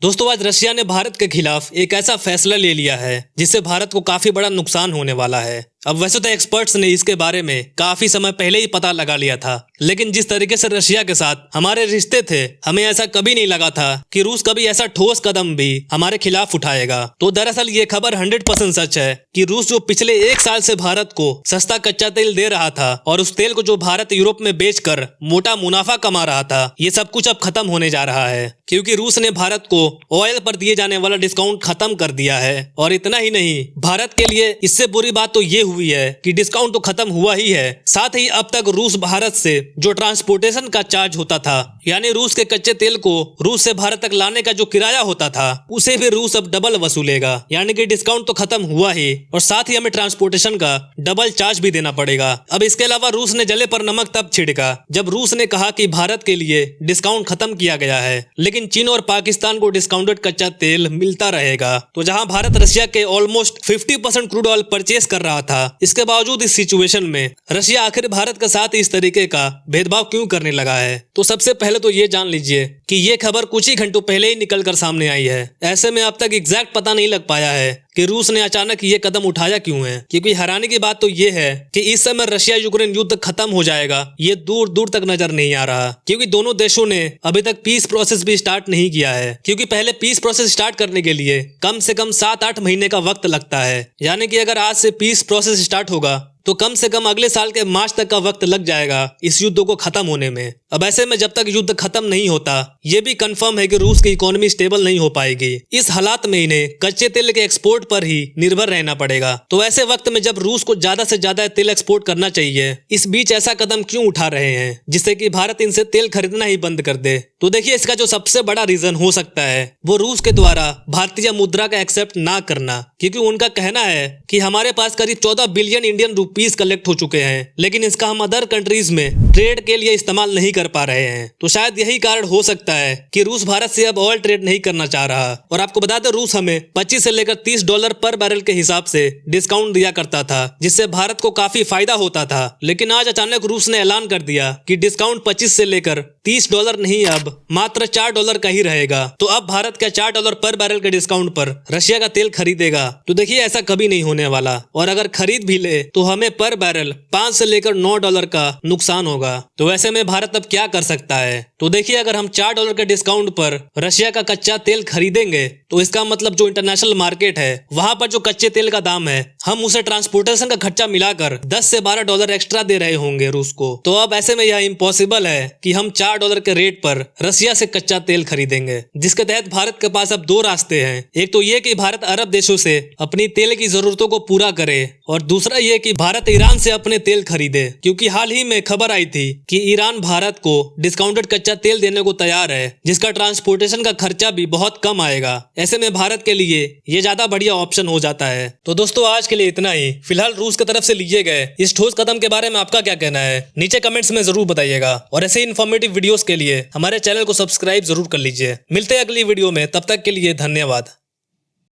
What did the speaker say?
दोस्तों आज रशिया ने भारत के खिलाफ एक ऐसा फैसला ले लिया है जिससे भारत को काफी बड़ा नुकसान होने वाला है। अब वैसे तो एक्सपर्ट्स ने इसके बारे में काफी समय पहले ही पता लगा लिया था, लेकिन जिस तरीके से रशिया के साथ हमारे रिश्ते थे, हमें ऐसा कभी नहीं लगा था कि रूस कभी ऐसा ठोस कदम भी हमारे खिलाफ उठाएगा। तो दरअसल ये खबर 100% सच है कि रूस जो पिछले 1 साल से भारत को सस्ता कच्चा तेल दे रहा था और उस तेल को जो भारत यूरोप में बेचकर मोटा मुनाफा कमा रहा था, ये सब कुछ अब खत्म होने जा रहा है, क्योंकि रूस ने भारत को ऑयल पर दिए जाने वाला डिस्काउंट खत्म कर दिया है। और इतना ही नहीं, भारत के लिए इससे बुरी बात तो ये हुई है कि डिस्काउंट तो खत्म हुआ ही है, साथ ही अब तक रूस भारत से जो ट्रांसपोर्टेशन का चार्ज होता था, यानी रूस के कच्चे तेल को रूस से भारत तक लाने का जो किराया होता था, उसे भी रूस अब डबल वसूलेगा। यानी कि डिस्काउंट तो खत्म हुआ ही और साथ ही हमें ट्रांसपोर्टेशन का डबल चार्ज भी देना पड़ेगा। अब इसके अलावा रूस ने जले पर नमक तब छिड़का जब रूस ने कहा कि भारत के लिए डिस्काउंट खत्म किया गया है, लेकिन चीन और पाकिस्तान को डिस्काउंटेड कच्चा तेल मिलता रहेगा। तो जहां भारत रशिया के ऑलमोस्ट 50% क्रूड ऑयल परचेस कर रहा था, इसके बावजूद इस सिचुएशन में रशिया आखिर भारत के साथ इस तरीके का भेदभाव क्यों करने लगा है। तो सबसे पहले तो ये जान लीजिए कि ये खबर कुछ ही घंटों पहले ही निकलकर सामने आई है। ऐसे में अब तक एग्जैक्ट पता नहीं लग पाया है कि रूस ने अचानक ये कदम उठाया क्यों है, क्योंकि हैरानी की बात तो ये है कि इस समय रशिया यूक्रेन युद्ध खत्म हो जाएगा ये दूर दूर तक नजर नहीं आ रहा, क्योंकि दोनों देशों ने अभी तक पीस प्रोसेस भी स्टार्ट नहीं किया है। क्योंकि पहले पीस प्रोसेस स्टार्ट करने के लिए कम से कम 7-8 महीने का वक्त लगता है। यानी कि अगर आज से पीस प्रोसेस स्टार्ट होगा तो कम से कम अगले साल के मार्च तक का वक्त लग जाएगा इस युद्ध को खत्म होने में। अब ऐसे में जब तक युद्ध खत्म नहीं होता, ये भी कंफर्म है कि रूस की इकोनॉमी स्टेबल नहीं हो पाएगी। इस हालात में इन्हें कच्चे तेल के एक्सपोर्ट पर ही निर्भर रहना पड़ेगा। तो ऐसे वक्त में जब रूस को ज्यादा से ज्यादा तेल एक्सपोर्ट करना चाहिए, इस बीच ऐसा कदम क्यों उठा रहे हैं जिससे कि भारत इनसे तेल खरीदना ही बंद कर दे। तो देखिए, इसका जो सबसे बड़ा रीजन हो सकता है वो रूस के द्वारा भारतीय मुद्रा का एक्सेप्ट ना करना, क्योंकि उनका कहना है कि हमारे पास करीब 14 बिलियन इंडियन रुपीस कलेक्ट हो चुके हैं, लेकिन इसका हम अदर कंट्रीज में ट्रेड के लिए इस्तेमाल नहीं कर पा रहे हैं। तो शायद यही कारण हो सकता है कि रूस भारत से अब ऑयल ट्रेड नहीं करना चाह रहा। और आपको बता दें, रूस हमें 25 से लेकर $30 पर बैरल के हिसाब से डिस्काउंट दिया करता था, जिससे भारत को काफी फायदा होता था। लेकिन आज अचानक रूस ने ऐलान कर दिया कि डिस्काउंट 25 से लेकर $30 नहीं, अब मात्र $4 का ही रहेगा। तो अब भारत का $4 पर बैरल के डिस्काउंट पर रशिया का तेल खरीदेगा। तो देखिए, ऐसा कभी नहीं होने वाला, और अगर खरीद भी ले तो हमें पर बैरल 5 से लेकर $9 का नुकसान होगा। तो ऐसे में भारत अब क्या कर सकता है? तो देखिए, अगर हम $4 के डिस्काउंट पर रशिया का कच्चा तेल खरीदेंगे तो इसका मतलब जो इंटरनेशनल मार्केट है वहां पर जो कच्चे तेल का दाम है, हम उसे ट्रांसपोर्टेशन का खर्चा मिलाकर $10 से $12 एक्स्ट्रा दे रहे होंगे रूस को। तो अब ऐसे में यह इम्पॉसिबल है कि हम $4 के रेट पर रशिया से कच्चा तेल खरीदेंगे, जिसके तहत भारत के पास अब 2 रास्ते हैं। एक तो ये कि भारत अरब देशों से अपनी तेल की जरूरतों को पूरा करे, और दूसरा ये कि भारत ईरान से अपने तेल खरीदे, क्योंकि हाल ही में खबर आई थी कि ईरान भारत को डिस्काउंटेड कच्चा तेल देने को तैयार है, जिसका ट्रांसपोर्टेशन का खर्चा भी बहुत कम आएगा। ऐसे में भारत के लिए ये ज्यादा बढ़िया ऑप्शन हो जाता है। तो दोस्तों, आज के लिए इतना ही। फिलहाल रूस की तरफ से लिए गए इस ठोस कदम के बारे में आपका क्या कहना है, नीचे कमेंट्स में जरूर बताइएगा। और ऐसे इन्फॉर्मेटिव वीडियोस के लिए हमारे चैनल को सब्सक्राइब जरूर कर लीजिए। मिलते हैं अगली वीडियो में, तब तक के लिए धन्यवाद।